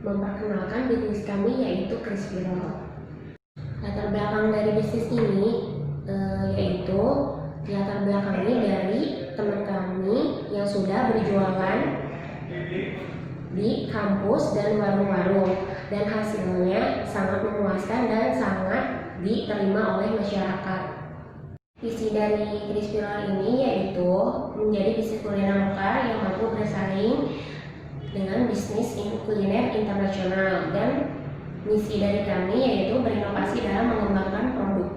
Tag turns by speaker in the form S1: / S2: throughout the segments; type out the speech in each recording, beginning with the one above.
S1: memperkenalkan bisnis kami yaitu Crispy Roll. Latar belakang dari bisnis ini yaitu latar belakangnya dari teman kami yang sudah berjualan di kampus dan warung-warung, dan hasilnya sangat memuaskan dan sangat diterima oleh masyarakat. Visi dari Crispy Roll ini yaitu menjadi bisnis kuliner lokal yang mampu bersaing dengan bisnis kuliner internasional, dan misi dari kami yaitu berinovasi dalam mengembangkan produk.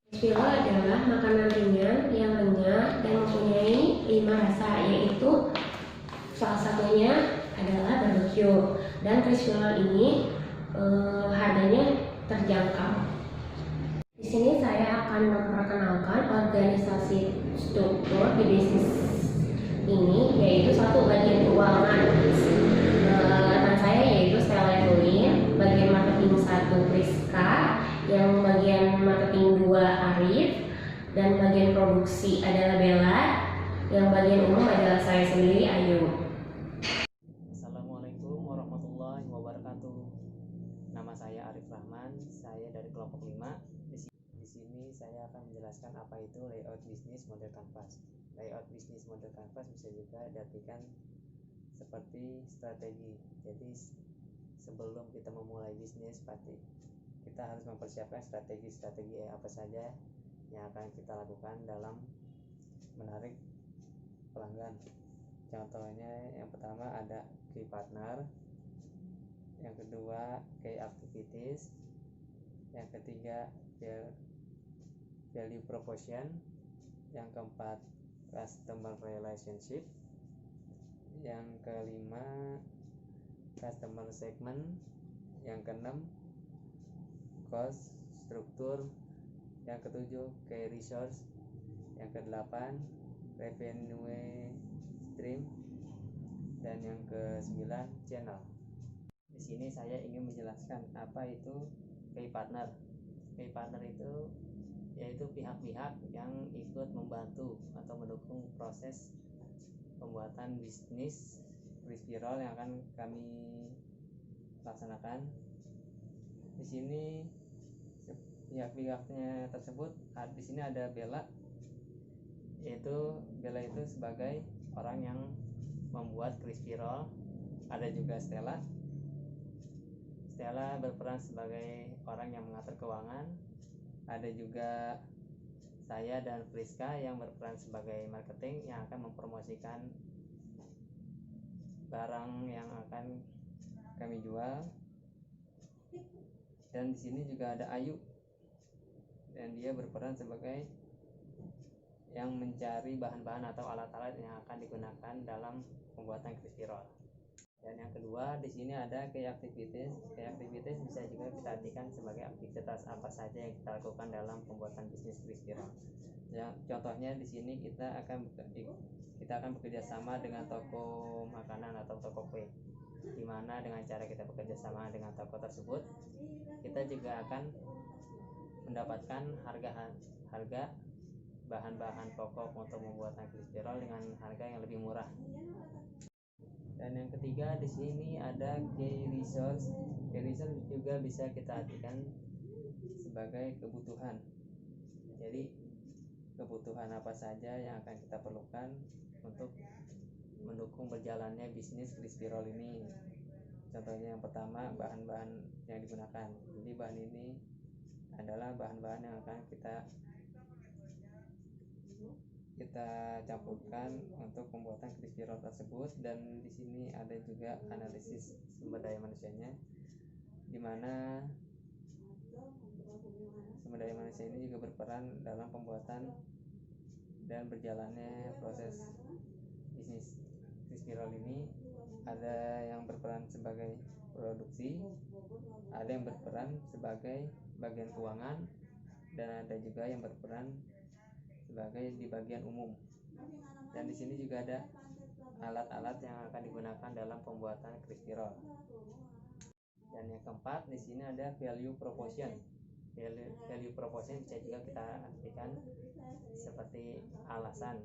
S1: Crispy Roll adalah makanan ringan yang renyah dan mempunyai 5 rasa, yaitu salah satunya adalah barbecue, dan Crispy Roll ini harganya terjangkau. Di sini saya akan memperkenalkan organisasi struktur di bisnis ini, yaitu satu bagian keuangan. Rekan saya yaitu Stella Evelyn, bagian marketing 1 Priska, yang bagian marketing 2 Arif, dan bagian produksi adalah Bella, yang bagian umum adalah saya sendiri Ayu.
S2: Assalamualaikum warahmatullahi wabarakatuh. Nama saya Arif Rahman, saya dari kelompok 5. Di sini saya akan menjelaskan apa itu layout bisnis model kanvas. Layout bisnis model kanvas bisa juga diartikan seperti strategi. Jadi sebelum kita memulai bisnis, pasti kita harus mempersiapkan strategi apa saja yang akan kita lakukan dalam menarik pelanggan. Contohnya yang pertama ada key partner, yang kedua key activities, yang ketiga value proposition, yang keempat customer relationship, yang kelima customer segment, yang keenam cost struktur, yang ketujuh key resource, yang kedelapan revenue stream, dan yang ke-9 channel. Di sini saya ingin menjelaskan apa itu key partner. Key partner itu yaitu pihak-pihak yang ikut membantu atau mendukung proses pembuatan bisnis Crispy Roll yang akan kami laksanakan. Di sini pihak-pihaknya tersebut, di sini ada Bella, yaitu Bella itu sebagai orang yang membuat Crispy Roll. Ada juga Stella berperan sebagai orang yang mengatur keuangan. Ada juga saya dan Priska yang berperan sebagai marketing yang akan mempromosikan barang yang akan kami jual. Dan di sini juga ada Ayu, dan dia berperan sebagai yang mencari bahan-bahan atau alat-alat yang akan digunakan dalam pembuatan Crispy Roll. Dan yang kedua, di sini ada key activities. Key activities bisa juga kita artikan sebagai aktivitas apa saja yang kita lakukan dalam pembuatan bisnis Crispy Roll. Ya, contohnya di sini kita akan bekerja sama dengan toko makanan atau toko kue, di mana dengan cara kita bekerja sama dengan toko tersebut, kita juga akan mendapatkan harga bahan-bahan pokok untuk membuat Crispy Roll dengan harga yang lebih murah. Dan yang ketiga, di sini ada key resource. Key resource juga bisa kita artikan sebagai kebutuhan. Jadi kebutuhan apa saja yang akan kita perlukan untuk mendukung berjalannya bisnis Crispy Roll ini. Contohnya yang pertama, bahan-bahan yang digunakan. Jadi bahan ini adalah bahan-bahan yang akan kita campurkan untuk pembuatan Crispy Roll tersebut. Dan di sini ada juga analisis sumber daya manusianya, di mana sumber daya manusia ini juga berperan dalam pembuatan dan berjalannya proses bisnis Crispy Roll ini. Ada yang berperan sebagai produksi, ada yang berperan sebagai bagian keuangan, dan ada juga yang berperan sebagai di bagian umum. Dan di sini juga ada alat-alat yang akan digunakan dalam pembuatan Crispy Roll. Dan yang keempat, di sini ada value proposition. Value proposition bisa juga kita artikan seperti alasan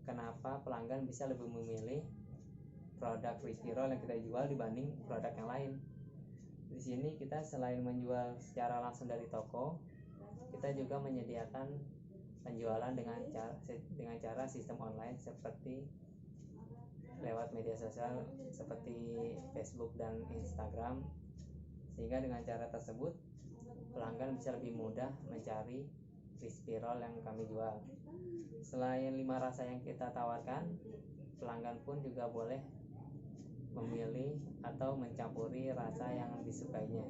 S2: kenapa pelanggan bisa lebih memilih produk Crispirol yang kita jual dibanding produk yang lain. Di sini kita selain menjual secara langsung dari toko, kita juga menyediakan penjualan dengan cara sistem online seperti lewat media sosial seperti Facebook dan Instagram, sehingga dengan cara tersebut pelanggan bisa lebih mudah mencari Crispirol yang kami jual. Selain 5 rasa yang kita tawarkan, pelanggan pun juga boleh memilih atau mencampuri rasa yang disukainya.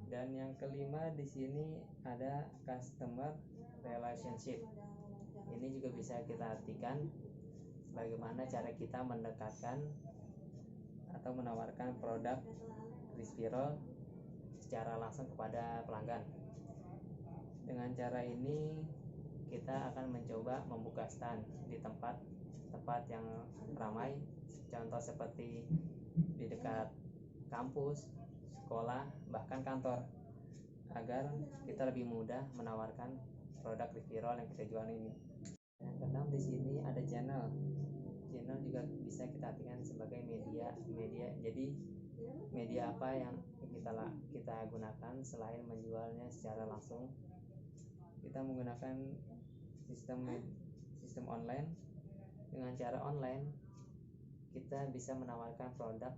S2: Dan yang kelima di sini ada customer relationship. Ini juga bisa kita artikan bagaimana cara kita mendekatkan atau menawarkan produk Crispirol secara langsung kepada pelanggan. Dengan cara ini kita akan mencoba membuka stand di tempat yang ramai, contoh seperti di dekat kampus, sekolah, bahkan kantor, agar kita lebih mudah menawarkan produk Crispirol yang kita jual ini. Yang keenam di sini ada channel juga bisa kita artikan sebagai media. Jadi media apa yang kita gunakan selain menjualnya secara langsung? Kita menggunakan sistem online. Dengan cara online kita bisa menawarkan produk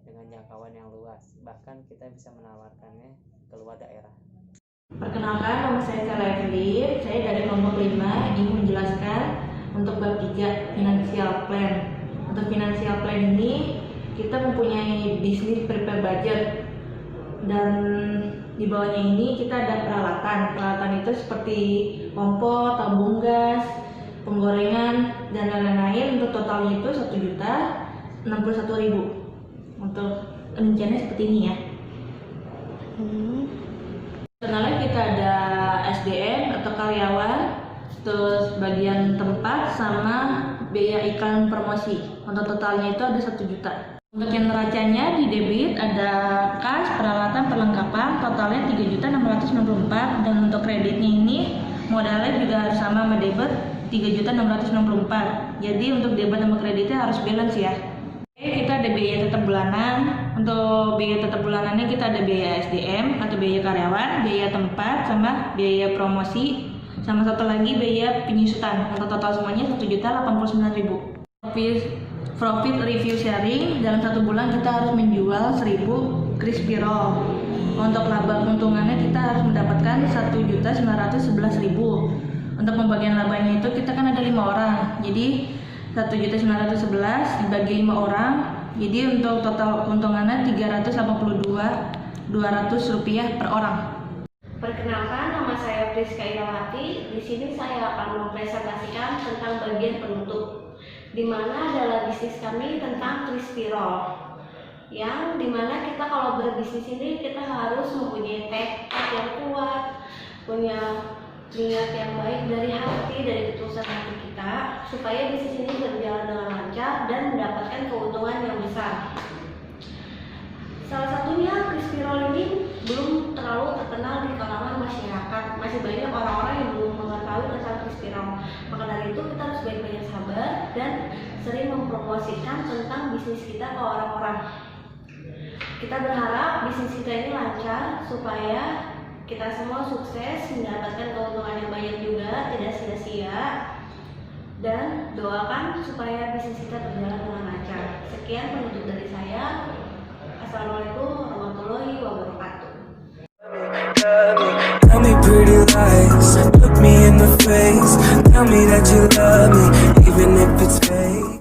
S2: dengan jangkauan yang luas, bahkan kita bisa menawarkannya keluar daerah.
S3: Perkenalkan, nama saya Sarah Evelyn. Saya dari kelompok 5 ingin menjelaskan untuk bab 3 financial plan. Untuk financial plan ini kita mempunyai bisnis prepare budget, dan di bawahnya ini kita ada peralatan itu seperti kompor, tabung gas, penggorengan, dan lain-lain. Untuk totalnya itu 1.061.000. Untuk rinciannya seperti ini ya. Kenalnya kita ada SDM atau karyawan, terus bagian tempat sama biaya iklan promosi. Untuk totalnya itu ada 1 juta. Untuk yang neracanya di debit ada kas, peralatan, perlengkapan, totalnya 3.694, dan untuk kreditnya ini modalnya juga harus sama debit 3.694. Jadi untuk debit sama kreditnya harus balance ya. Kita ada biaya tetap bulanan. Untuk biaya tetap bulanannya kita ada biaya SDM atau biaya karyawan, biaya tempat, sama biaya promosi, sama satu lagi biaya penyusutan. Untuk total semuanya 1.089.000. Profit review sharing, dalam 1 bulan kita harus menjual 1.000 Crispirol. Untuk laba keuntungannya kita harus mendapatkan 1.911.000. Untuk pembagian labanya itu kita kan ada 5 orang, jadi 1.911 dibagi 5 orang, jadi untuk total keuntungannya 382.200 rupiah per orang.
S1: Perkenalkan, nama saya Priska Irawati. Di sini saya akan mempresentasikan tentang bagian penutup, di mana adalah bisnis kami tentang Crispirol. Yang dimana kita kalau berbisnis ini kita harus mempunyai tekad yang kuat, punya niat yang baik dari hati, dari ketulusan hati kita, supaya bisnis ini berjalan dengan lancar dan mendapatkan keuntungan yang besar. Salah satunya Crispirol ini belum terlalu terkenal di kalangan masyarakat. Masih banyak orang-orang yang belum mengetahui tentang Crispirol. Maka dari itu kita harus banyak sabar dan sering mempromosikan tentang bisnis kita ke orang-orang. Kita berharap bisnis kita ini lancar supaya kita semua sukses, mendapatkan keuntungan yang banyak juga, tidak sia-sia. Dan doakan supaya bisnis kita berjalan dengan lancar. Sekian penutup dari saya. Assalamualaikum warahmatullahi wabarakatuh.
S4: Tell me pretty lies, look me in the face, tell me that you love me, even if it's